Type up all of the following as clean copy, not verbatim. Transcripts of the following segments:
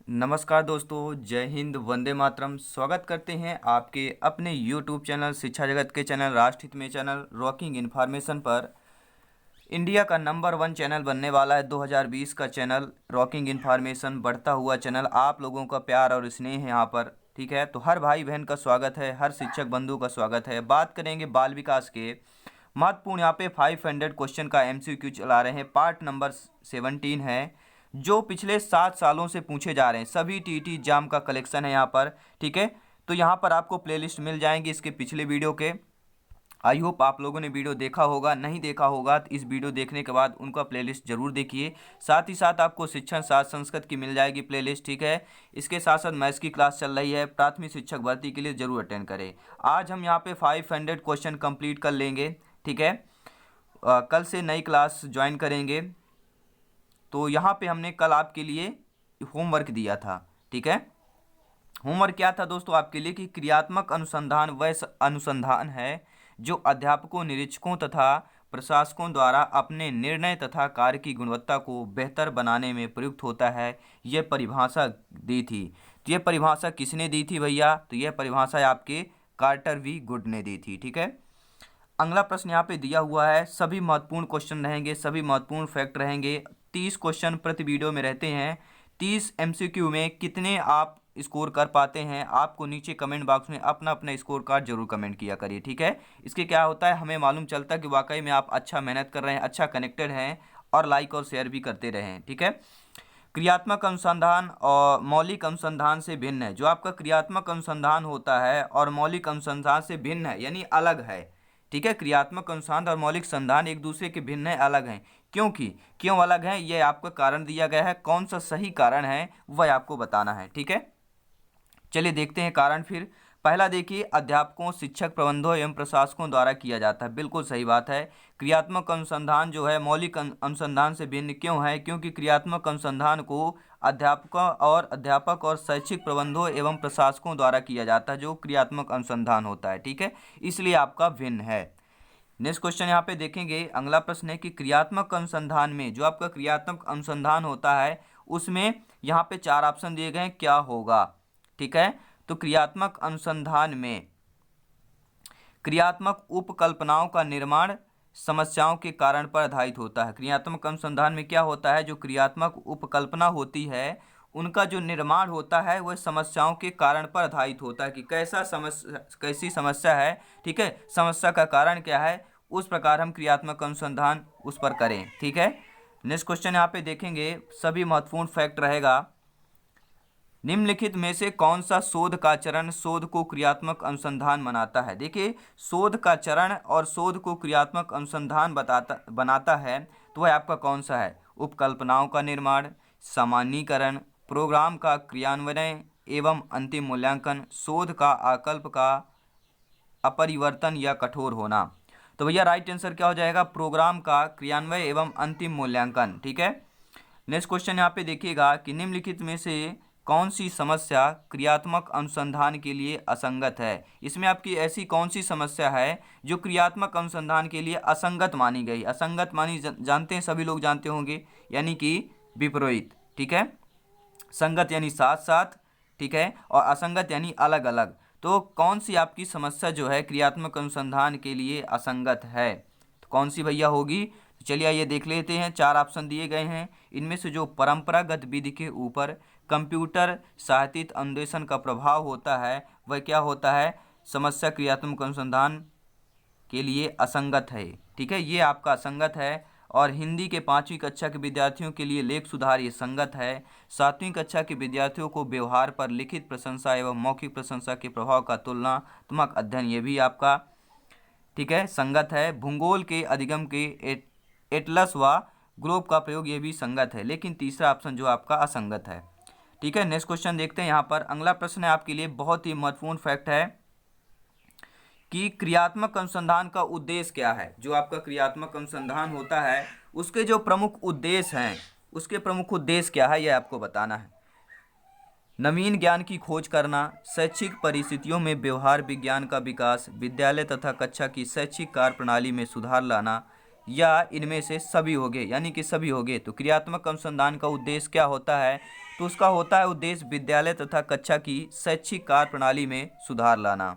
नमस्कार दोस्तों, जय हिंद, वंदे मातरम। स्वागत करते हैं आपके अपने यूट्यूब चैनल, शिक्षा जगत के चैनल, राष्ट्रहित में चैनल रॉकिंग इन्फॉर्मेशन पर। इंडिया का नंबर 1 चैनल बनने वाला है 2020 का चैनल रॉकिंग इन्फॉर्मेशन, बढ़ता हुआ चैनल। आप लोगों का प्यार और स्नेह है यहाँ पर, ठीक है। तो हर भाई बहन का स्वागत है, हर शिक्षक बंधु का स्वागत है। बात करेंगे बाल विकास के महत्वपूर्ण, यहाँ पे 500 क्वेश्चन का MCQ चला रहे हैं। पार्ट नंबर 17 है, जो पिछले 7 सालों से पूछे जा रहे हैं। सभी TET एग्जाम का कलेक्शन है यहाँ पर, ठीक है। तो यहाँ पर आपको प्लेलिस्ट मिल जाएंगी इसके पिछले वीडियो के। आई होप आप लोगों ने वीडियो देखा होगा, नहीं देखा होगा तो इस वीडियो देखने के बाद उनका प्लेलिस्ट जरूर देखिए। साथ ही साथ आपको शिक्षण शास्त्र संस्कृत की मिल जाएगी प्लेलिस्ट, ठीक है। इसके साथ साथ मैथ्स की क्लास चल रही है, प्राथमिक शिक्षक भर्ती के लिए जरूर अटेंड करें। आज हम यहाँ पे 500 क्वेश्चन कंप्लीट कर लेंगे, ठीक है। कल से नई क्लास ज्वाइन करेंगे। तो यहाँ पे हमने कल आपके लिए होमवर्क दिया था, ठीक है। होमवर्क क्या था दोस्तों आपके लिए कि क्रियात्मक अनुसंधान वह अनुसंधान है जो अध्यापकों, निरीक्षकों तथा प्रशासकों द्वारा अपने निर्णय तथा कार्य की गुणवत्ता को बेहतर बनाने में प्रयुक्त होता है। यह परिभाषा दी थी। तो यह परिभाषा किसने दी थी भैया? तो यह परिभाषा आपके कार्टर वी गुड ने दी थी, ठीक है। अगला प्रश्न यहाँ पे दिया हुआ है। सभी महत्वपूर्ण क्वेश्चन रहेंगे, सभी महत्वपूर्ण फैक्ट रहेंगे। 30 क्वेश्चन प्रति वीडियो में रहते हैं। 30 MCQ में कितने आप स्कोर कर पाते हैं? आपको नीचे कमेंट बॉक्स में अपना अपना स्कोर कार्ड जरूर कमेंट किया करिए, ठीक है। इसके क्या होता है, हमें मालूम चलता है कि वाकई में आप अच्छा मेहनत कर रहे हैं, अच्छा कनेक्टेड हैं और लाइक और शेयर भी करते रहें, ठीक है। क्रियात्मक अनुसंधान और मौलिक अनुसंधान से भिन्न है। जो आपका क्रियात्मक अनुसंधान होता है और मौलिक अनुसंधान से भिन्न है, यानी अलग है, ठीक है। क्रियात्मक अनुसंधान और मौलिक संधान एक दूसरे के भिन्न है, अलग हैं। क्यों अलग हैं, ये आपका कारण दिया गया है। कौन सा सही कारण है वह आपको बताना है, ठीक है। चलिए देखते हैं कारण फिर। पहला देखिए, अध्यापकों, शिक्षक प्रबंधकों एवं प्रशासकों द्वारा किया जाता है। बिल्कुल सही बात है। क्रियात्मक अनुसंधान जो है मौलिक अनुसंधान से भिन्न क्यों है? क्योंकि क्रियात्मक अनुसंधान को अध्यापक और शैक्षिक प्रबंधकों एवं प्रशासकों द्वारा किया जाता है, जो क्रियात्मक अनुसंधान होता है, ठीक है। इसलिए आपका भिन्न है। नेक्स्ट क्वेश्चन यहाँ पे देखेंगे। अगला प्रश्न है कि क्रियात्मक अनुसंधान में, जो आपका क्रियात्मक अनुसंधान होता है उसमें यहाँ पे 4 ऑप्शन दिए गए हैं, क्या होगा, ठीक है। तो क्रियात्मक अनुसंधान में क्रियात्मक उपकल्पनाओं का निर्माण समस्याओं के कारण पर आधारित होता है। क्रियात्मक अनुसंधान में क्या होता है, जो क्रियात्मक उपकल्पना होती है उनका जो निर्माण होता है वह समस्याओं के कारण पर आधारित होता है कि कैसी समस्या है, ठीक है। समस्या का कारण क्या है, उस प्रकार हम क्रियात्मक अनुसंधान उस पर करें, ठीक है। नेक्स्ट क्वेश्चन यहाँ पे देखेंगे। सभी महत्वपूर्ण फैक्ट रहेगा। निम्नलिखित में से कौन सा शोध का चरण शोध को क्रियात्मक अनुसंधान बनाता है? देखिए, शोध का चरण और शोध को क्रियात्मक अनुसंधान बनाता है, तो वह आपका कौन सा है? उपकल्पनाओं का निर्माण, सामान्यीकरण, प्रोग्राम का क्रियान्वयन एवं अंतिम मूल्यांकन, शोध का आकल्प का अपरिवर्तन या कठोर होना। तो भैया राइट आंसर क्या हो जाएगा? प्रोग्राम का क्रियान्वयन एवं अंतिम मूल्यांकन, ठीक है। नेक्स्ट क्वेश्चन यहाँ पे देखिएगा कि निम्नलिखित में से कौन सी समस्या क्रियात्मक अनुसंधान के लिए असंगत है? इसमें आपकी ऐसी कौन सी समस्या है जो क्रियात्मक अनुसंधान के लिए असंगत मानी गई? असंगत मानी जानते हैं, सभी लोग जानते होंगे, यानी कि विपरीत, ठीक है। संगत यानी साथ साथ, ठीक है, और असंगत यानी अलग अलग। तो कौन सी आपकी समस्या जो है क्रियात्मक अनुसंधान के लिए असंगत है, तो कौन सी भैया होगी? तो चलिए आइए देख लेते हैं। 4 ऑप्शन दिए गए हैं। इनमें से जो परंपरागत विधि के ऊपर कंप्यूटर सहायतित अन्वेषण का प्रभाव होता है वह क्या होता है? समस्या क्रियात्मक अनुसंधान के लिए असंगत है, ठीक है, ये आपका असंगत है। और हिंदी के 5वीं कक्षा के विद्यार्थियों के लिए लेख सुधार ये संगत है। 7वीं कक्षा के विद्यार्थियों को व्यवहार पर लिखित प्रशंसा एवं मौखिक प्रशंसा के प्रभाव का तुलनात्मक अध्ययन ये भी आपका, ठीक है, संगत है। भूगोल के अधिगम के एटलस व ग्लोब का प्रयोग ये भी संगत है, लेकिन तीसरा ऑप्शन जो आपका असंगत है, ठीक है। नेक्स्ट क्वेश्चन देखते हैं यहाँ पर। अगला प्रश्न है आपके लिए बहुत ही महत्वपूर्ण फैक्ट है कि क्रियात्मक अनुसंधान का उद्देश्य क्या है? जो आपका क्रियात्मक अनुसंधान होता है उसके जो प्रमुख उद्देश्य हैं, उसके प्रमुख उद्देश्य क्या है, यह आपको बताना है। नवीन ज्ञान की खोज करना, शैक्षिक परिस्थितियों में व्यवहार विज्ञान का विकास, विद्यालय तथा कक्षा की शैक्षिक कार्य प्रणाली में सुधार लाना, या इनमें से सभी होंगे, यानी कि सभी होंगे। तो क्रियात्मक अनुसंधान का उद्देश्य क्या होता है? तो उसका होता है उद्देश्य विद्यालय तथा कक्षा की शैक्षिक कार्य प्रणाली में सुधार लाना।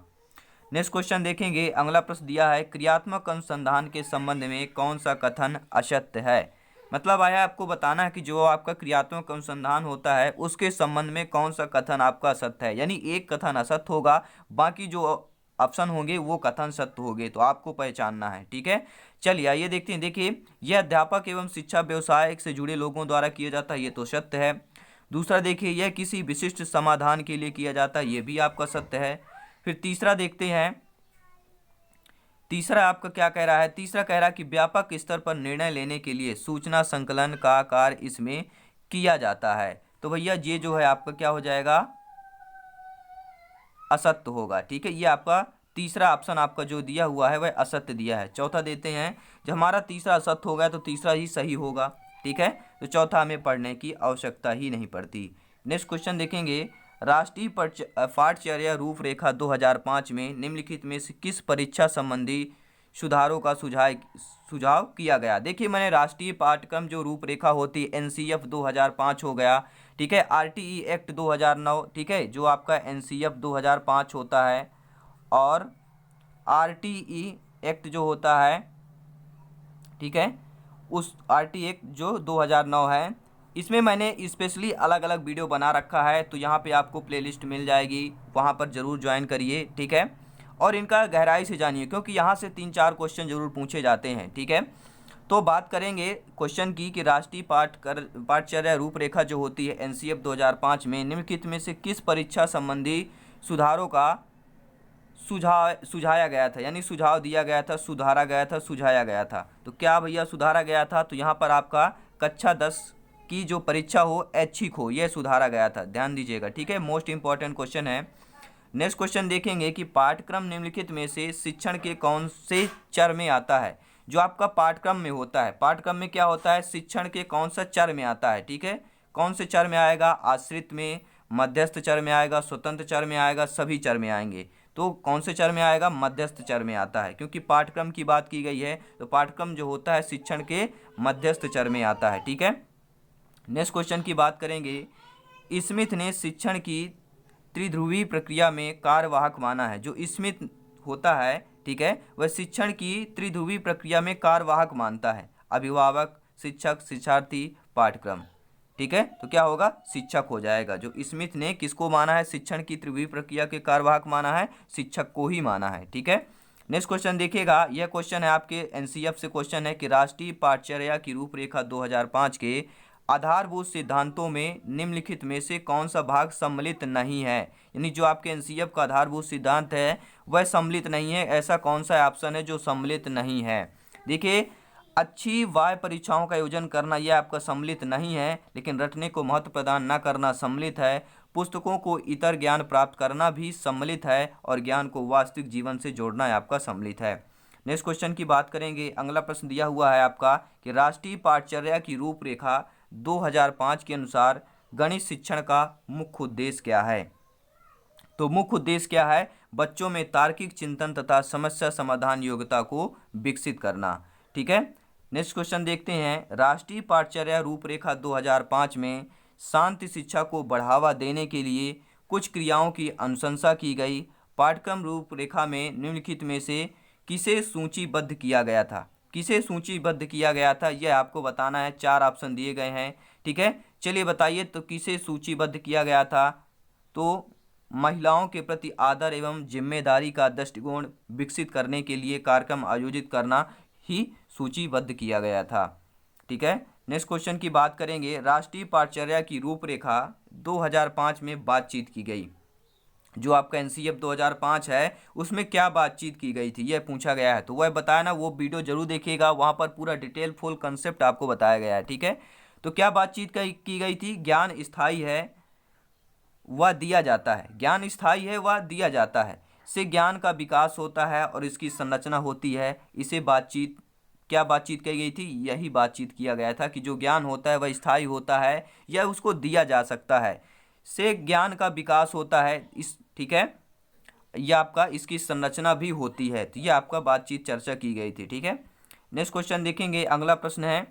नेक्स्ट क्वेश्चन देखेंगे, अगला प्रश्न दिया है क्रियात्मक अनुसंधान के संबंध में कौन सा कथन असत्य है। मतलब आया आपको बताना है कि जो आपका क्रियात्मक अनुसंधान होता है उसके संबंध में कौन सा कथन आपका असत्य है, यानी एक कथन असत्य होगा, बाकी जो ऑप्शन होंगे वो कथन सत्य होंगे, तो आपको पहचानना है। ठीक है, चलिए आइए देखते हैं। देखिए, यह अध्यापक एवं शिक्षा व्यवसाय से जुड़े लोगों द्वारा किया जाता है, ये तो सत्य है। दूसरा देखिए, यह किसी विशिष्ट समाधान के लिए किया जाता है, ये भी आपका सत्य है। फिर तीसरा देखते हैं, तीसरा आपका क्या कह रहा है। तीसरा कह रहा है कि व्यापक स्तर पर निर्णय लेने के लिए सूचना संकलन का कार्य इसमें किया जाता है। तो भैया ये जो है आपका क्या हो जाएगा, असत्य होगा। ठीक है, ये आपका तीसरा ऑप्शन आपका जो दिया हुआ है वह असत्य दिया है। चौथा देते हैं, जब हमारा तीसरा असत्य हो गया तो तीसरा ही सही होगा। ठीक है, तो चौथा हमें पढ़ने की आवश्यकता ही नहीं पड़ती। नेक्स्ट क्वेश्चन देखेंगे, राष्ट्रीय पाठ्यचर्या रूपरेखा 2005 में निम्नलिखित में से किस परीक्षा संबंधी सुधारों का सुझाव किया गया। देखिए, मैंने राष्ट्रीय पाठ्यक्रम जो रूपरेखा होती है एनसीएफ 2005 हो गया। ठीक है, आरटीई एक्ट 2009, ठीक है, जो आपका एनसीएफ 2005 होता है, और आरटीई एक्ट जो होता है, ठीक है, उस आरटी एक्ट जो 2009 है, इसमें मैंने स्पेशली अलग अलग वीडियो बना रखा है, तो यहाँ पे आपको प्लेलिस्ट मिल जाएगी, वहाँ पर ज़रूर ज्वाइन करिए। ठीक है, और इनका गहराई से जानिए, क्योंकि यहाँ से 3-4 क्वेश्चन जरूर पूछे जाते हैं। ठीक है, तो बात करेंगे क्वेश्चन की कि राष्ट्रीय पाठ्यचर्या रूपरेखा जो होती है एनसीएफ 2005 में निम्नलिखित में से किस परीक्षा संबंधी सुधारों का सुझाया गया था, यानी सुझाव दिया गया था, सुधारा गया था, सुझाया गया था। तो क्या भैया सुधारा गया था, तो यहाँ पर आपका कक्षा 10 की जो परीक्षा हो ऐच्छिक हो, यह सुधारा गया था, ध्यान दीजिएगा। ठीक है, मोस्ट इंपॉर्टेंट क्वेश्चन है। नेक्स्ट क्वेश्चन देखेंगे कि पाठ्यक्रम निम्नलिखित में से शिक्षण के कौन से चर में आता है। जो आपका पाठ्यक्रम में होता है, पाठ्यक्रम में क्या होता है, शिक्षण के कौन सा चर में आता है। ठीक है, कौन से चर में आएगा, आश्रित में, मध्यस्थ चर में आएगा, स्वतंत्र चर में आएगा, सभी चर में आएंगे। तो कौन से चर में आएगा, मध्यस्थ चर में आता है, क्योंकि पाठ्यक्रम की बात की गई है, तो पाठ्यक्रम जो होता है शिक्षण के मध्यस्थ चर में आता है। ठीक है, नेक्स्ट क्वेश्चन की बात करेंगे, स्मिथ ने शिक्षण की त्रिध्रुवी प्रक्रिया में कार्यवाहक माना है। जो स्मिथ होता है, ठीक है, वह शिक्षण की त्रिध्रुवी प्रक्रिया में कार्यवाहक मानता है, अभिभावक, शिक्षक, शिक्षार्थी, पाठ्यक्रम। ठीक है, तो क्या होगा, शिक्षक हो जाएगा। जो स्मिथ ने किसको माना है, शिक्षण की त्रिध्रुवी प्रक्रिया के कार्यवाहक माना है, शिक्षक को ही माना है। ठीक है, नेक्स्ट क्वेश्चन देखिएगा, यह क्वेश्चन है आपके एनसीएफ से क्वेश्चन है कि राष्ट्रीय पाठ्यचर्या की रूपरेखा 2005 के आधारभूत सिद्धांतों में निम्नलिखित में से कौन सा भाग सम्मिलित नहीं है। यानी जो आपके एनसीएफ का आधारभूत सिद्धांत है वह सम्मिलित नहीं है, ऐसा कौन सा ऑप्शन है जो सम्मिलित नहीं है। देखिए, अच्छी वाय परीक्षाओं का आयोजन करना यह आपका सम्मिलित नहीं है, लेकिन रटने को महत्व प्रदान न करना सम्मिलित है, पुस्तकों को इतर ज्ञान प्राप्त करना भी सम्मिलित है, और ज्ञान को वास्तविक जीवन से जोड़ना आपका सम्मिलित है। नेक्स्ट क्वेश्चन की बात करेंगे, अगला प्रश्न दिया हुआ है आपका कि राष्ट्रीय पाठ्यचर्या की रूपरेखा 2005 के अनुसार गणित शिक्षण का मुख्य उद्देश्य क्या है। तो मुख्य उद्देश्य क्या है, बच्चों में तार्किक चिंतन तथा समस्या समाधान योग्यता को विकसित करना। ठीक है, नेक्स्ट क्वेश्चन देखते हैं, राष्ट्रीय पाठ्यचर्या रूपरेखा 2005 में शांति शिक्षा को बढ़ावा देने के लिए कुछ क्रियाओं की अनुशंसा की गई। पाठ्यक्रम रूपरेखा में निम्नलिखित में से किसे सूचीबद्ध किया गया था। किसे सूचीबद्ध किया गया था यह आपको बताना है, 4 ऑप्शन दिए गए हैं। ठीक है, चलिए बताइए, तो किसे सूचीबद्ध किया गया था, तो महिलाओं के प्रति आदर एवं जिम्मेदारी का दृष्टिकोण विकसित करने के लिए कार्यक्रम आयोजित करना ही सूचीबद्ध किया गया था। ठीक है, नेक्स्ट क्वेश्चन की बात करेंगे, राष्ट्रीय पाठ्यचर्या की रूपरेखा 2005 में बातचीत की गई। जो आपका एनसीएफ 2005 है उसमें क्या बातचीत की गई थी यह पूछा गया है, तो वह बताया ना, वो वीडियो जरूर देखिएगा, वहाँ पर पूरा डिटेल फुल कंसेप्ट आपको बताया गया है। ठीक है, तो क्या बातचीत की गई थी, ज्ञान स्थायी है वह दिया जाता है, ज्ञान स्थायी है वह दिया जाता है, से ज्ञान का विकास होता है और इसकी संरचना होती है। इसे क्या बातचीत की गई थी, यही बातचीत किया गया था कि जो ज्ञान होता है वह स्थायी होता है या उसको दिया जा सकता है, से ज्ञान का विकास होता है इस, ठीक है, यह आपका इसकी संरचना भी होती है। तो यह आपका बातचीत चर्चा की गई थी। ठीक है, नेक्स्ट क्वेश्चन देखेंगे, अगला प्रश्न है,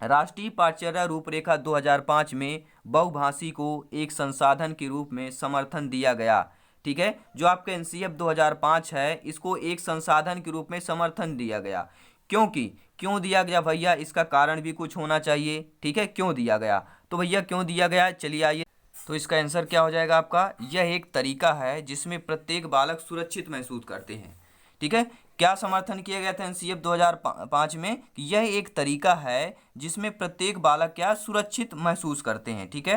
राष्ट्रीय पाठ्यचर्या रूपरेखा 2005 में बहुभाषी को एक संसाधन के रूप में समर्थन दिया गया। ठीक है, जो आपका एनसीएफ 2005 है इसको एक संसाधन के रूप में समर्थन दिया गया। क्यों दिया गया भैया, इसका कारण भी कुछ होना चाहिए। ठीक है, क्यों दिया गया, तो भैया क्यों दिया गया, चलिए आइए। तो इसका आंसर क्या हो जाएगा आपका, यह एक तरीका है जिसमें प्रत्येक बालक सुरक्षित महसूस करते हैं। ठीक है, क्या समर्थन किया गया था एनसीएफ 2005 में, कि यह एक तरीका है जिसमें प्रत्येक बालक क्या सुरक्षित महसूस करते हैं। ठीक है,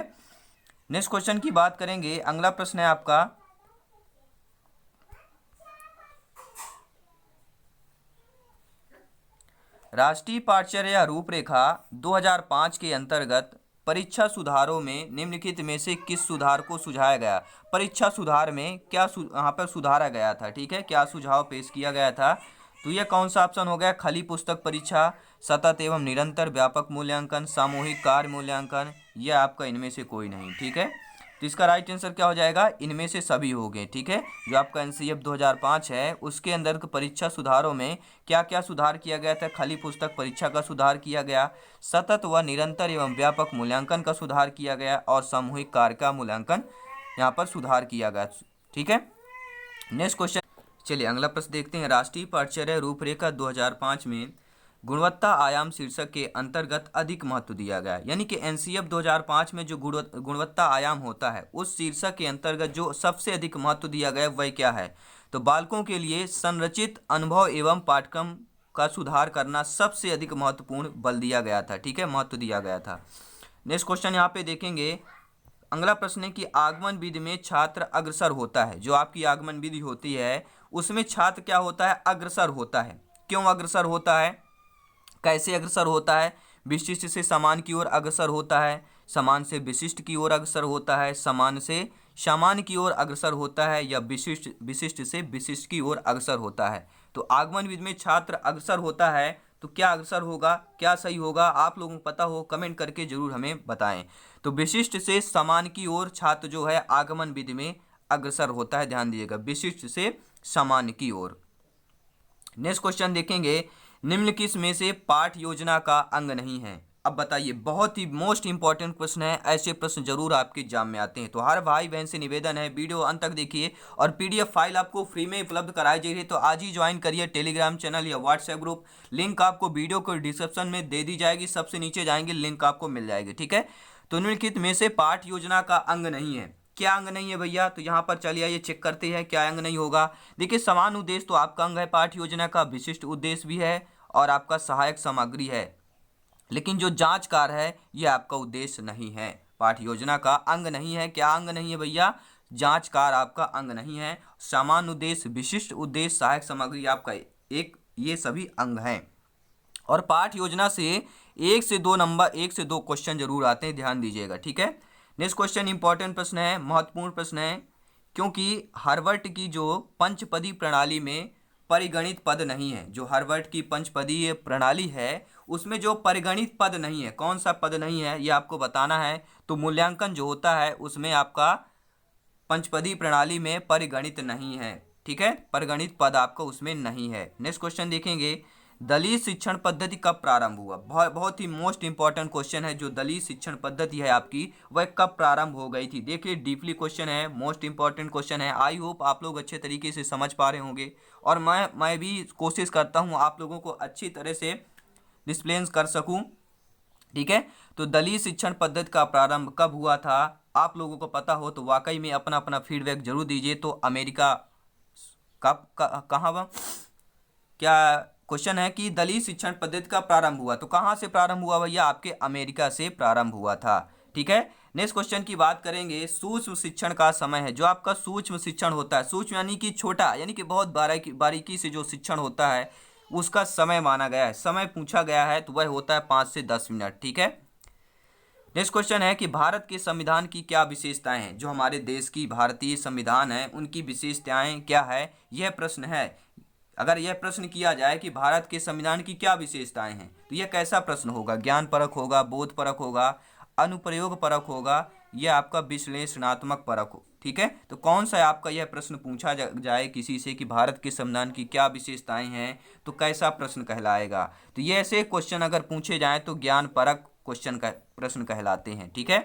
नेक्स्ट क्वेश्चन की बात करेंगे। अगला प्रश्न है आपका, राष्ट्रीय पाठ्यचर्या रूपरेखा 2005 के अंतर्गत परीक्षा सुधारों में निम्नलिखित में से किस सुधार को सुझाया गया। परीक्षा सुधार में क्या यहाँ पर सुधारा गया था। ठीक है, क्या सुझाव पेश किया गया था, तो यह कौन सा ऑप्शन हो गया, खली पुस्तक परीक्षा, सतत एवं निरंतर व्यापक मूल्यांकन, सामूहिक कार्य मूल्यांकन, यह आपका इनमें से कोई नहीं। ठीक है, तो इसका राइट आंसर क्या हो जाएगा, इनमें से सभी हो गए। ठीक है, जो आपका एनसीएफ 2005 है उसके अंदर परीक्षा सुधारों में क्या क्या सुधार किया गया था, खाली पुस्तक परीक्षा का सुधार किया गया, सतत व निरंतर एवं व्यापक मूल्यांकन का सुधार किया गया और सामूहिक कार्य का मूल्यांकन यहाँ पर सुधार किया गया। ठीक है, नेक्स्ट क्वेश्चन, चलिए अगला प्रश्न देखते हैं। राष्ट्रीय पाठ्यचर्या रूपरेखा 2005 में गुणवत्ता आयाम शीर्षक के अंतर्गत अधिक महत्व दिया गया, यानी कि एनसीएफ 2005 में जो गुणवत्ता आयाम होता है उस शीर्षक के अंतर्गत जो सबसे अधिक महत्व दिया गया वह क्या है, तो बालकों के लिए संरचित अनुभव एवं पाठ्यक्रम का सुधार करना सबसे अधिक महत्वपूर्ण बल दिया गया था। ठीक है, महत्व दिया गया था। नेक्स्ट क्वेश्चन यहाँ पे देखेंगे। अगला प्रश्न है कि आगमन विधि में छात्र अग्रसर होता है, जो आपकी आगमन विधि होती है उसमें छात्र क्या होता है, अग्रसर होता है। क्यों अग्रसर होता है, कैसे अग्रसर होता है, विशिष्ट से समान की ओर अग्रसर होता है, समान से विशिष्ट की ओर अग्रसर होता है, समान से समान की ओर अग्रसर होता है, या विशिष्ट से विशिष्ट की ओर अग्रसर होता है। तो आगमन विधि में छात्र अग्रसर होता है, तो क्या अग्रसर होगा, क्या सही होगा, आप लोगों को पता हो कमेंट करके जरूर हमें बताएं। तो विशिष्ट से समान की ओर छात्र जो है आगमन विधि में अग्रसर होता है, ध्यान दीजिएगा, विशिष्ट से समान की ओर। नेक्स्ट क्वेश्चन देखेंगे, निम्न किस में से पाठ योजना का अंग नहीं है। अब बताइए, बहुत ही मोस्ट इंपॉर्टेंट प्रश्न है, ऐसे प्रश्न जरूर आपके एग्जाम में आते हैं। तो हर भाई बहन से निवेदन है वीडियो अंत तक देखिए और पीडीएफ फाइल आपको फ्री में उपलब्ध कराई जाएगी। तो आज ही ज्वाइन करिए टेलीग्राम चैनल या व्हाट्सएप ग्रुप, लिंक आपको वीडियो को डिस्क्रिप्शन में दे दी जाएगी, सबसे नीचे जाएंगे लिंक आपको मिल जाएगी। ठीक है, तो निम्नलिखित में से पाठ योजना का अंग नहीं है, क्या अंग नहीं है भैया, तो यहाँ पर चलिए ये चेक करते हैं क्या अंग नहीं होगा। देखिए, समान उद्देश्य तो आपका अंग है पाठ योजना का, विशिष्ट उद्देश्य भी है और आपका सहायक सामग्री है, लेकिन जो जांच कार्य है यह आपका उद्देश्य नहीं है, पाठ योजना का अंग नहीं है। क्या अंग नहीं है भैया, जांच कार्य आपका अंग नहीं है, समान उद्देश्य, विशिष्ट उद्देश्य, सहायक सामग्री आपका एक, ये सभी अंग हैं। और पाठ योजना से 1 से 2 क्वेश्चन जरूर आते हैं, ध्यान दीजिएगा। ठीक है, नेक्स्ट क्वेश्चन इंपॉर्टेंट प्रश्न है, महत्वपूर्ण प्रश्न है, क्योंकि हार्वर्ड की जो पंचपदी प्रणाली में परिगणित पद नहीं है, जो हार्वर्ड की पंचपदीय प्रणाली है उसमें जो परिगणित पद नहीं है, कौन सा पद नहीं है ये आपको बताना है। तो मूल्यांकन जो होता है उसमें आपका पंचपदी प्रणाली में परिगणित नहीं है। ठीक है, परिगणित पद आपका उसमें नहीं है। नेक्स्ट क्वेश्चन देखेंगे, दलित शिक्षण पद्धति कब प्रारंभ हुआ। बहुत ही मोस्ट इंपॉर्टेंट क्वेश्चन है, जो दलित शिक्षण पद्धति है आपकी वह कब प्रारंभ हो गई थी। देखिए, डीपली क्वेश्चन है, मोस्ट इंपॉर्टेंट क्वेश्चन है। आई होप आप लोग अच्छे तरीके से समझ पा रहे होंगे और मैं भी कोशिश करता हूँ आप लोगों को अच्छी तरह से डिस्प्लेन कर सकूँ। ठीक है, तो दलित शिक्षण पद्धति का प्रारंभ कब हुआ था, आप लोगों को पता हो तो वाकई में अपना अपना फीडबैक जरूर दीजिए। तो अमेरिका कब कहाँ, क्या क्वेश्चन है कि दलित शिक्षण पद्धति का प्रारंभ हुआ, तो कहाँ से प्रारंभ हुआ भैया, आपके अमेरिका से प्रारंभ हुआ था। ठीक है, नेक्स्ट क्वेश्चन की बात करेंगे, सूक्ष्म शिक्षण का समय है, जो आपका सूक्ष्म शिक्षण होता है, सूक्ष्म यानी कि छोटा, यानी कि बहुत बारीकी से जो शिक्षण होता है उसका समय माना गया है, समय पूछा गया है, तो वह होता है 5 से 10 मिनट। ठीक है, नेक्स्ट क्वेश्चन है कि भारत के संविधान की क्या विशेषताएं हैं, जो हमारे देश की भारतीय संविधान है उनकी विशेषताएं क्या है, यह प्रश्न है। अगर यह प्रश्न किया जाए कि भारत के संविधान की क्या विशेषताएं हैं, तो यह कैसा प्रश्न होगा, ज्ञान परक होगा, बोध परक होगा, अनुप्रयोग परक होगा, यह आपका विश्लेषणात्मक परक हो। ठीक है। तो कौन सा आपका यह प्रश्न पूछा जाए किसी से कि भारत के संविधान की क्या विशेषताएं हैं, तो कैसा प्रश्न कहलाएगा। तो ये ऐसे क्वेश्चन अगर पूछे जाएं तो ज्ञान परक क्वेश्चन का प्रश्न कहलाते हैं, ठीक है।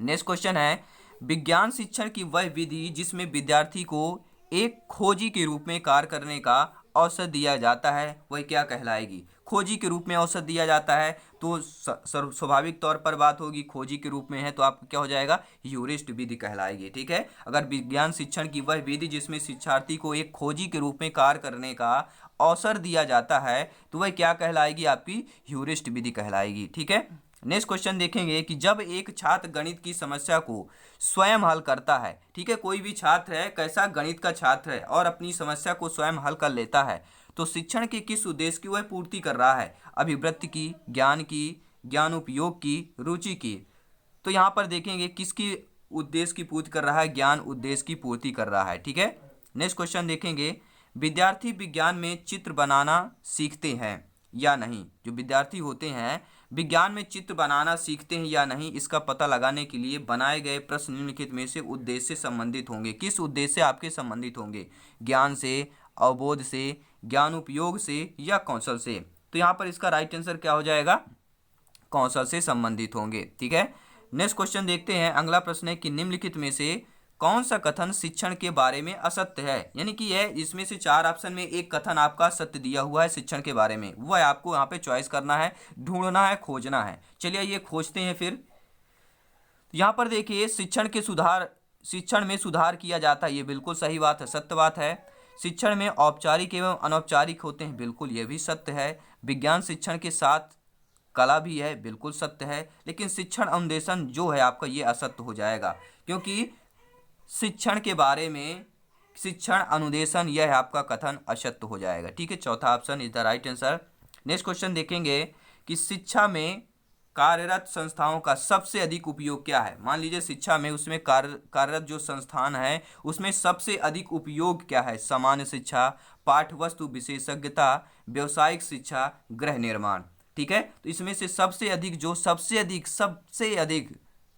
नेक्स्ट क्वेश्चन है, विज्ञान शिक्षण की वह विधि जिसमें विद्यार्थी को एक खोजी के रूप में कार्य करने का अवसर दिया जाता है, वह क्या कहलाएगी। खोजी के रूप में अवसर दिया जाता है तो स्वाभाविक तौर पर बात होगी, खोजी के रूप में है तो आपको क्या हो जाएगा, ह्यूरिस्ट विधि कहलाएगी, ठीक है। अगर विज्ञान शिक्षण की वह विधि जिसमें शिक्षार्थी को एक खोजी के रूप में कार्य करने का अवसर दिया जाता है तो वह क्या कहलाएगी, आपकी ह्यूरिस्ट विधि कहलाएगी, ठीक है। नेक्स्ट क्वेश्चन देखेंगे कि जब एक छात्र गणित की समस्या को स्वयं हल करता है, ठीक है, कोई भी छात्र है, कैसा गणित का छात्र है और अपनी समस्या को स्वयं हल कर लेता है, तो शिक्षण के किस उद्देश्य की वह पूर्ति कर रहा है, अभिवृत्ति की, ज्ञान उपयोग की, रुचि की। तो यहाँ पर देखेंगे किसकी उद्देश्य की पूर्ति कर रहा है, ज्ञान उद्देश्य की पूर्ति कर रहा है, ठीक है। नेक्स्ट क्वेश्चन देखेंगे, विद्यार्थी विज्ञान में चित्र बनाना सीखते हैं या नहीं। जो विद्यार्थी होते हैं विज्ञान में चित्र बनाना सीखते हैं या नहीं, इसका पता लगाने के लिए बनाए गए प्रश्न निम्नलिखित में से उद्देश्य से संबंधित होंगे। किस उद्देश्य से आपके संबंधित होंगे, ज्ञान से, अवबोध से, ज्ञान उपयोग से या कौशल से। तो यहाँ पर इसका राइट आंसर क्या हो जाएगा, कौशल से संबंधित होंगे, ठीक है। नेक्स्ट क्वेश्चन देखते हैं, अगला प्रश्न है कि निम्नलिखित में से कौन सा कथन शिक्षण के बारे में असत्य है। यानी कि यह इसमें से 4 ऑप्शन में एक कथन आपका सत्य दिया हुआ है शिक्षण के बारे में, वह आपको यहाँ पे चॉइस करना है, ढूंढना है, खोजना है। चलिए ये खोजते हैं फिर। यहाँ पर देखिए, शिक्षण में सुधार किया जाता है, ये बिल्कुल सही बात है, सत्य बात है। शिक्षण में औपचारिक एवं अनौपचारिक होते हैं, बिल्कुल ये भी सत्य है। विज्ञान शिक्षण के साथ कला भी है, बिल्कुल सत्य है। लेकिन शिक्षण अनुदेशन जो है आपका, ये असत्य हो जाएगा, क्योंकि शिक्षण के बारे में शिक्षण अनुदेशन यह आपका कथन असत्य हो जाएगा, ठीक है। चौथा option is the right answer. Next question देखेंगे कि शिक्षा में कार्यरत संस्थाओं का सबसे अधिक उपयोग क्या है। मान लीजिए शिक्षा में उसमें कार्यरत जो संस्थान है उसमें सबसे अधिक उपयोग क्या है, सामान्य शिक्षा, पाठ्यवस्तु विशेषज्ञता, व्यावसायिक शिक्षा, गृह निर्माण, ठीक है। तो इसमें से सबसे अधिक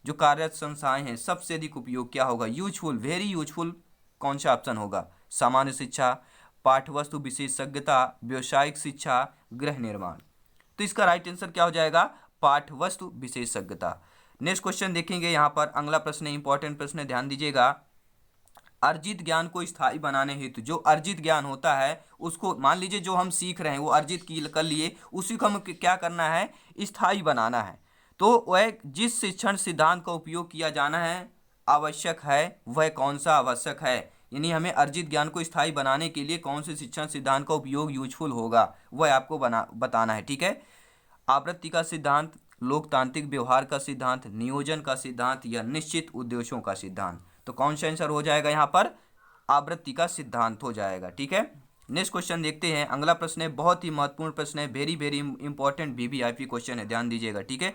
जो कार्यरत संस्थाएं हैं, सबसे अधिक उपयोग क्या होगा, यूजफुल, वेरी यूजफुल, कौन सा ऑप्शन होगा, सामान्य शिक्षा, पाठ्यवस्तु विशेषज्ञता, व्यावसायिक शिक्षा, गृह निर्माण। तो इसका राइट आंसर क्या हो जाएगा, पाठ्यवस्तु विशेषज्ञता। नेक्स्ट क्वेश्चन देखेंगे, यहाँ पर अगला प्रश्न इंपॉर्टेंट प्रश्न है, ध्यान दीजिएगा। अर्जित ज्ञान को स्थायी बनाने हेतु, जो अर्जित ज्ञान होता है उसको, मान लीजिए जो हम सीख रहे हैं वो अर्जित कर लिए, उसी को हम क्या करना है, स्थायी बनाना है। तो वह जिस शिक्षण सिद्धांत का उपयोग किया जाना है आवश्यक है, वह कौन सा आवश्यक है। यानी हमें अर्जित ज्ञान को स्थायी बनाने के लिए कौन से शिक्षण सिद्धांत का उपयोग यूजफुल होगा, वह आपको बताना है, ठीक है। आवृत्ति का सिद्धांत, लोकतांत्रिक व्यवहार का सिद्धांत, नियोजन का सिद्धांत या निश्चित उद्देश्यों का सिद्धांत। तो कौन सा आंसर हो जाएगा यहाँ पर, आवृत्ति का सिद्धांत हो जाएगा, ठीक है। नेक्स्ट क्वेश्चन देखते हैं, अगला प्रश्न है, बहुत ही महत्वपूर्ण प्रश्न है, very very important VVIP question है, ध्यान दीजिएगा, ठीक है।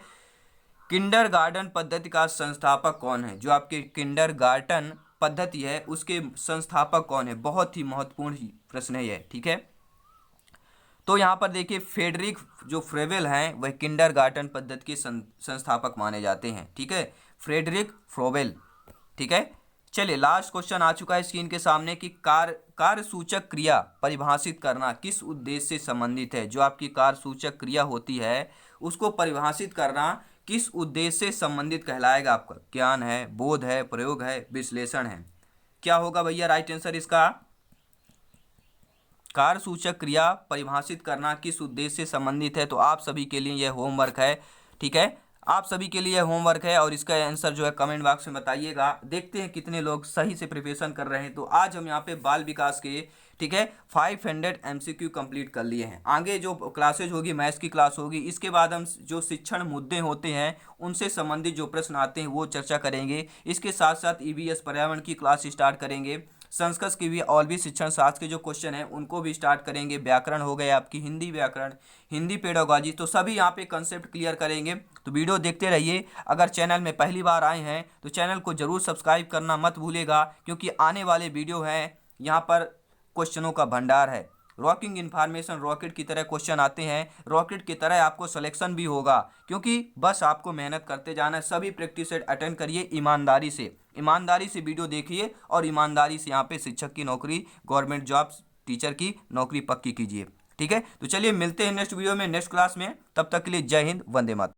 किंडरगार्टन पद्धति का संस्थापक कौन है। जो आपके किंडरगार्टन पद्धति है उसके संस्थापक कौन है, बहुत ही महत्वपूर्ण प्रश्न है यह, ठीक है। तो यहाँ पर देखिए, फ्रेडरिक जो फ्रेवेल हैं वह किंडरगार्टन पद्धति के संस्थापक माने जाते हैं, ठीक है, फ्रेडरिक फ्रोवेल, ठीक है। चलिए लास्ट क्वेश्चन आ चुका है स्क्रीन के सामने कि कार्य सूचक क्रिया परिभाषित करना किस उद्देश्य से संबंधित है। जो आपकी कार्य सूचक क्रिया होती है उसको परिभाषित करना किस उद्देश्य से संबंधित कहलाएगा आपका, ज्ञान है, बोध है, प्रयोग है, विश्लेषण है। क्या होगा भैया राइट आंसर इसका, कार्य सूचक क्रिया परिभाषित करना किस उद्देश्य से संबंधित है। तो आप सभी के लिए यह होमवर्क है, ठीक है, आप सभी के लिए होमवर्क है और इसका आंसर जो है कमेंट बॉक्स में बताइएगा। देखते हैं कितने लोग सही से प्रिपरेशन कर रहे हैं। तो आज हम यहाँ पे बाल विकास के, ठीक है, 500 MCQ कंप्लीट कर लिए हैं। आगे जो क्लासेज होगी, मैथ्स की क्लास होगी, इसके बाद हम जो शिक्षण मुद्दे होते हैं उनसे संबंधित जो प्रश्न आते हैं वो चर्चा करेंगे। इसके साथ साथ EVS पर्यावरण की क्लास स्टार्ट करेंगे, संस्कृत की भी और भी शिक्षण शास्त्र के जो क्वेश्चन हैं उनको भी स्टार्ट करेंगे। व्याकरण हो गए आपकी, हिंदी व्याकरण, हिंदी पेडागॉजी, तो सभी यहाँ पे कंसेप्ट क्लियर करेंगे। तो वीडियो देखते रहिए। अगर चैनल में पहली बार आए हैं तो चैनल को जरूर सब्सक्राइब करना मत भूलिएगा, क्योंकि आने वाले वीडियो हैं यहाँ पर क्वेश्चनों का भंडार है। रॉकिंग इन्फॉर्मेशन रॉकेट की तरह क्वेश्चन आते हैं, रॉकेट की तरह आपको सिलेक्शन भी होगा, क्योंकि बस आपको मेहनत करते जाना है। सभी प्रैक्टिस सेट अटेंड करिए ईमानदारी से वीडियो देखिए और ईमानदारी से यहाँ पे शिक्षक की नौकरी, गवर्नमेंट जॉब्स, टीचर की नौकरी पक्की कीजिए। ठीक है, तो चलिए मिलते हैं नेक्स्ट वीडियो में, नेक्स्ट क्लास में। तब तक के लिए जय हिंद, वंदे मातरम।